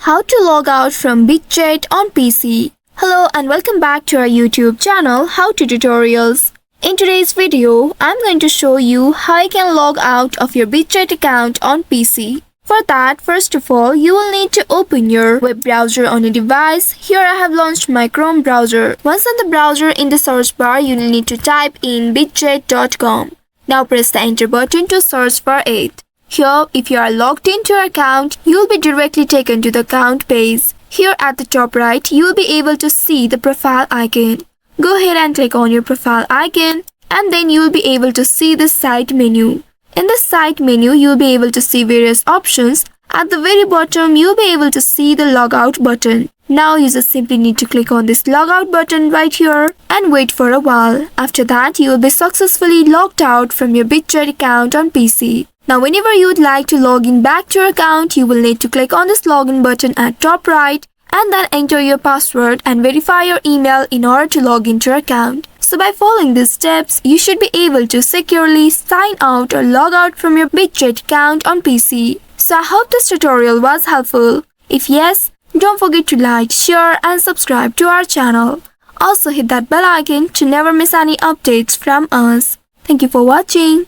How to log out from Bitget on PC. Hello and welcome back to our YouTube channel, How to Tutorials. In today's video, I'm going to show you how you can log out of your Bitget account on PC. For that, first of all, you will need to open your web browser on your device. Here I have launched my Chrome browser. Once on the browser, in the search bar, you will need to type in bitget.com. Now press the enter button to search for it. Here, if you are logged into your account, you will be directly taken to the account page. Here at the top right, you will be able to see the profile icon. Go ahead and click on your profile icon, and then you will be able to see the site menu. In the site menu, you will be able to see various options. At the very bottom, you will be able to see the logout button. Now you just simply need to click on this logout button right here and wait for a while. After that, you will be successfully logged out from your Bitget account on PC. Now whenever you would like to log in back to your account, you will need to click on this login button at top right and then enter your password and verify your email in order to log into your account. So by following these steps, you should be able to securely sign out or log out from your Bitget account on PC. So I hope this tutorial was helpful. If yes, don't forget to like, share and subscribe to our channel. Also hit that bell icon to never miss any updates from us. Thank you for watching.